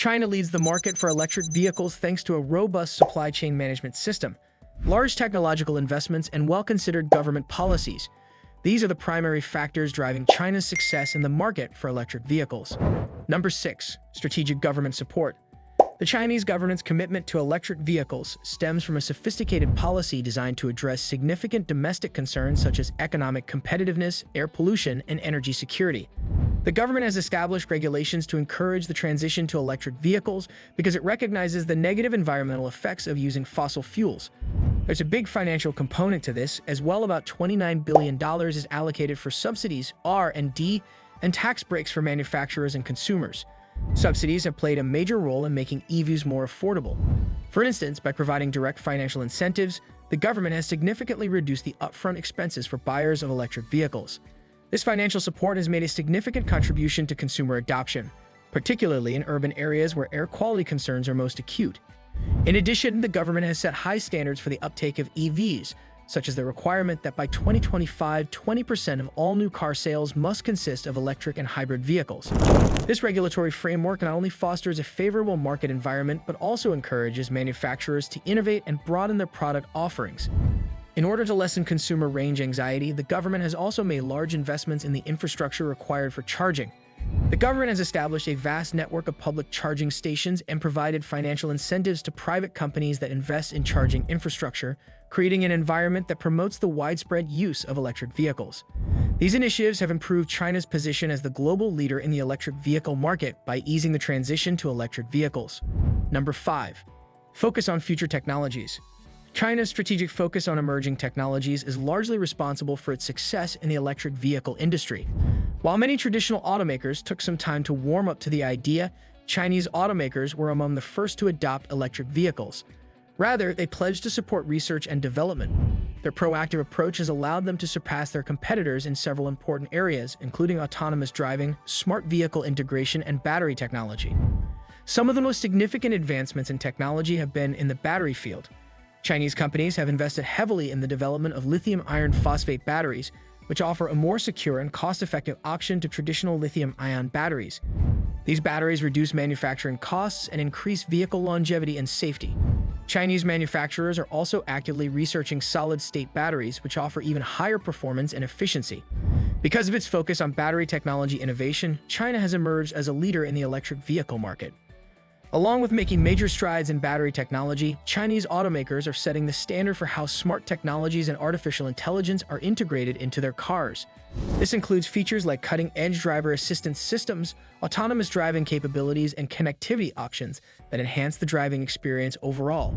China leads the market for electric vehicles thanks to a robust supply chain management system, large technological investments, and well-considered government policies. These are the primary factors driving China's success in the market for electric vehicles. Number 6. Strategic government support. The Chinese government's commitment to electric vehicles stems from a sophisticated policy designed to address significant domestic concerns such as economic competitiveness, air pollution, and energy security. The government has established regulations to encourage the transition to electric vehicles because it recognizes the negative environmental effects of using fossil fuels. There's a big financial component to this, as well. About $29 billion is allocated for subsidies, R&D, and tax breaks for manufacturers and consumers. Subsidies have played a major role in making EVs more affordable. For instance, by providing direct financial incentives, the government has significantly reduced the upfront expenses for buyers of electric vehicles. This financial support has made a significant contribution to consumer adoption, particularly in urban areas where air quality concerns are most acute. In addition, the government has set high standards for the uptake of EVs, such as the requirement that by 2025, 20% of all new car sales must consist of electric and hybrid vehicles. This regulatory framework not only fosters a favorable market environment, but also encourages manufacturers to innovate and broaden their product offerings. In order to lessen consumer range anxiety, the government has also made large investments in the infrastructure required for charging. The government has established a vast network of public charging stations and provided financial incentives to private companies that invest in charging infrastructure, creating an environment that promotes the widespread use of electric vehicles. These initiatives have improved China's position as the global leader in the electric vehicle market by easing the transition to electric vehicles. Number 5. Focus on future technologies. China's strategic focus on emerging technologies is largely responsible for its success in the electric vehicle industry. While many traditional automakers took some time to warm up to the idea, Chinese automakers were among the first to adopt electric vehicles. Rather, they pledged to support research and development. Their proactive approach has allowed them to surpass their competitors in several important areas, including autonomous driving, smart vehicle integration, and battery technology. Some of the most significant advancements in technology have been in the battery field. Chinese companies have invested heavily in the development of lithium iron phosphate batteries, which offer a more secure and cost-effective option to traditional lithium-ion batteries. These batteries reduce manufacturing costs and increase vehicle longevity and safety. Chinese manufacturers are also actively researching solid-state batteries, which offer even higher performance and efficiency. Because of its focus on battery technology innovation, China has emerged as a leader in the electric vehicle market. Along with making major strides in battery technology, Chinese automakers are setting the standard for how smart technologies and artificial intelligence are integrated into their cars. This includes features like cutting-edge driver assistance systems, autonomous driving capabilities, and connectivity options that enhance the driving experience overall.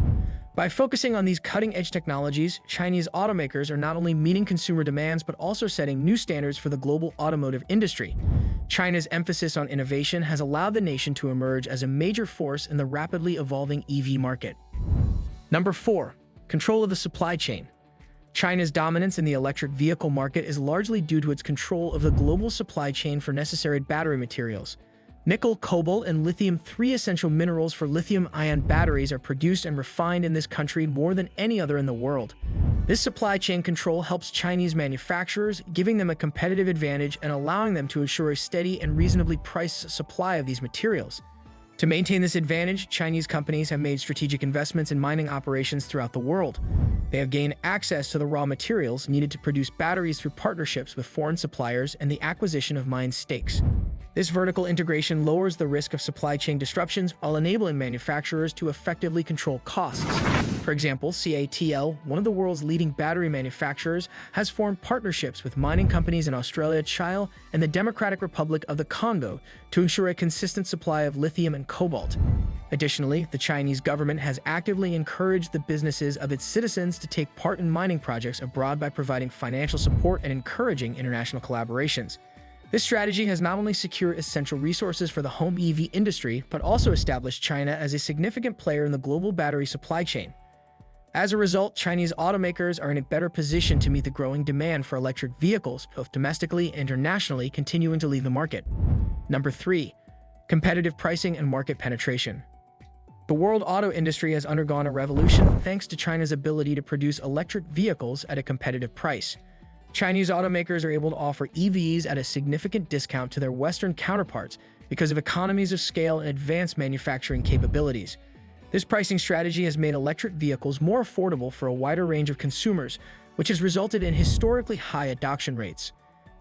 By focusing on these cutting-edge technologies, Chinese automakers are not only meeting consumer demands but also setting new standards for the global automotive industry. China's emphasis on innovation has allowed the nation to emerge as a major force in the rapidly evolving EV market. Number 4. Control of the supply chain. China's dominance in the electric vehicle market is largely due to its control of the global supply chain for necessary battery materials. Nickel, cobalt, and lithium, 3 essential minerals for lithium-ion batteries, are produced and refined in this country more than any other in the world. This supply chain control helps Chinese manufacturers, giving them a competitive advantage and allowing them to ensure a steady and reasonably priced supply of these materials. To maintain this advantage, Chinese companies have made strategic investments in mining operations throughout the world. They have gained access to the raw materials needed to produce batteries through partnerships with foreign suppliers and the acquisition of mined stakes. This vertical integration lowers the risk of supply chain disruptions while enabling manufacturers to effectively control costs. For example, CATL, one of the world's leading battery manufacturers, has formed partnerships with mining companies in Australia, Chile, and the Democratic Republic of the Congo to ensure a consistent supply of lithium and cobalt. Additionally, the Chinese government has actively encouraged the businesses of its citizens to take part in mining projects abroad by providing financial support and encouraging international collaborations. This strategy has not only secured essential resources for the home EV industry, but also established China as a significant player in the global battery supply chain. As a result, Chinese automakers are in a better position to meet the growing demand for electric vehicles, both domestically and internationally, continuing to lead the market. Number 3. Competitive pricing and market penetration. The world auto industry has undergone a revolution thanks to China's ability to produce electric vehicles at a competitive price. Chinese automakers are able to offer EVs at a significant discount to their Western counterparts because of economies of scale and advanced manufacturing capabilities. This pricing strategy has made electric vehicles more affordable for a wider range of consumers, which has resulted in historically high adoption rates.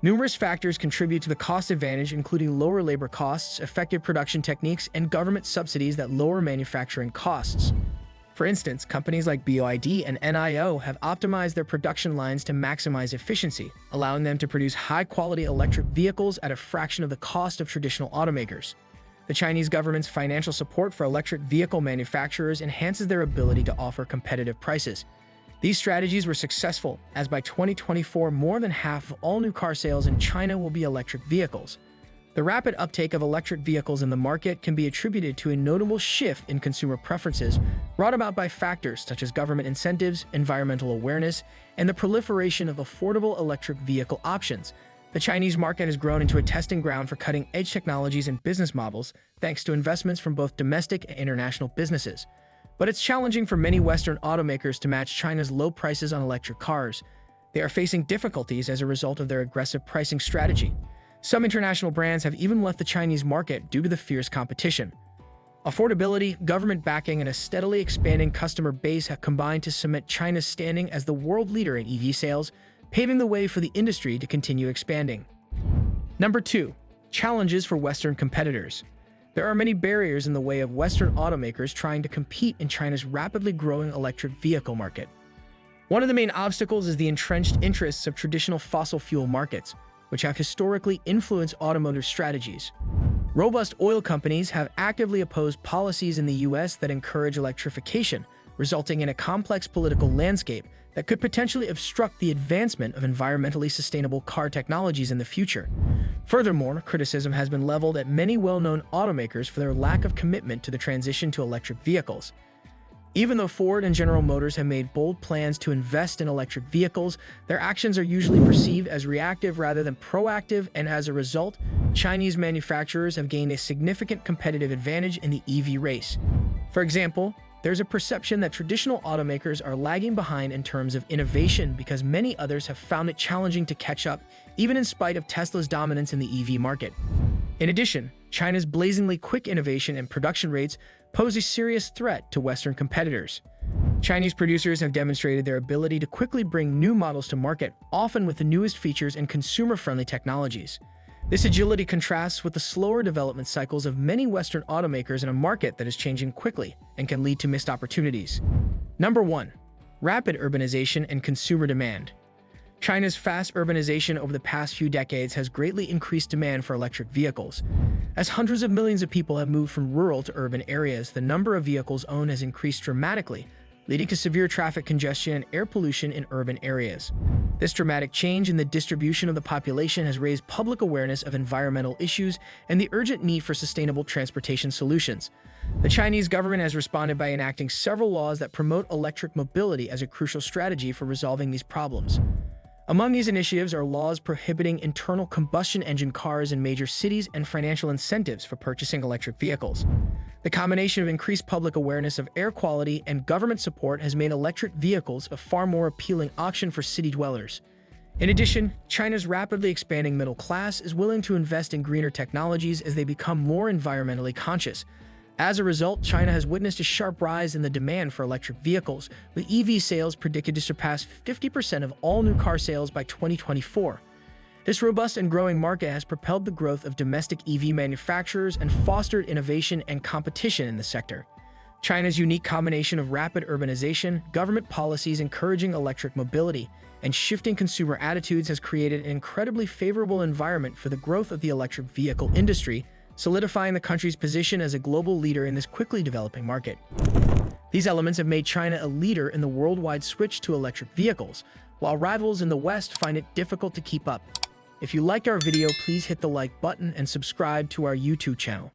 Numerous factors contribute to the cost advantage, including lower labor costs, effective production techniques, and government subsidies that lower manufacturing costs. For instance, companies like BYD and NIO have optimized their production lines to maximize efficiency, allowing them to produce high-quality electric vehicles at a fraction of the cost of traditional automakers. The Chinese government's financial support for electric vehicle manufacturers enhances their ability to offer competitive prices. These strategies were successful, as by 2024, more than half of all new car sales in China will be electric vehicles. The rapid uptake of electric vehicles in the market can be attributed to a notable shift in consumer preferences brought about by factors such as government incentives, environmental awareness, and the proliferation of affordable electric vehicle options. The Chinese market has grown into a testing ground for cutting-edge technologies and business models, thanks to investments from both domestic and international businesses. But it's challenging for many Western automakers to match China's low prices on electric cars. They are facing difficulties as a result of their aggressive pricing strategy. Some international brands have even left the Chinese market due to the fierce competition. Affordability, government backing, and a steadily expanding customer base have combined to cement China's standing as the world leader in EV sales, paving the way for the industry to continue expanding. Number 2. Challenges for Western competitors. There are many barriers in the way of Western automakers trying to compete in China's rapidly growing electric vehicle market. One of the main obstacles is the entrenched interests of traditional fossil fuel markets, which have historically influenced automotive strategies. Robust oil companies have actively opposed policies in the US that encourage electrification, resulting in a complex political landscape that could potentially obstruct the advancement of environmentally sustainable car technologies in the future. Furthermore, criticism has been leveled at many well-known automakers for their lack of commitment to the transition to electric vehicles. Even though Ford and General Motors have made bold plans to invest in electric vehicles, their actions are usually perceived as reactive rather than proactive, and as a result, Chinese manufacturers have gained a significant competitive advantage in the EV race. For example, there's a perception that traditional automakers are lagging behind in terms of innovation because many others have found it challenging to catch up, even in spite of Tesla's dominance in the EV market. In addition, China's blazingly quick innovation and production rates pose a serious threat to Western competitors. Chinese producers have demonstrated their ability to quickly bring new models to market, often with the newest features and consumer-friendly technologies. This agility contrasts with the slower development cycles of many Western automakers in a market that is changing quickly and can lead to missed opportunities. Number 1. Rapid urbanization and consumer demand. China's fast urbanization over the past few decades has greatly increased demand for electric vehicles. As hundreds of millions of people have moved from rural to urban areas, the number of vehicles owned has increased dramatically, leading to severe traffic congestion and air pollution in urban areas. This dramatic change in the distribution of the population has raised public awareness of environmental issues and the urgent need for sustainable transportation solutions. The Chinese government has responded by enacting several laws that promote electric mobility as a crucial strategy for resolving these problems. Among these initiatives are laws prohibiting internal combustion engine cars in major cities and financial incentives for purchasing electric vehicles. The combination of increased public awareness of air quality and government support has made electric vehicles a far more appealing option for city dwellers. In addition, China's rapidly expanding middle class is willing to invest in greener technologies as they become more environmentally conscious. As a result, China has witnessed a sharp rise in the demand for electric vehicles, with EV sales predicted to surpass 50% of all new car sales by 2024. This robust and growing market has propelled the growth of domestic EV manufacturers and fostered innovation and competition in the sector. China's unique combination of rapid urbanization, government policies encouraging electric mobility, and shifting consumer attitudes has created an incredibly favorable environment for the growth of the electric vehicle industry, solidifying the country's position as a global leader in this quickly developing market. These elements have made China a leader in the worldwide switch to electric vehicles, while rivals in the West find it difficult to keep up. If you liked our video, please hit the like button and subscribe to our YouTube channel.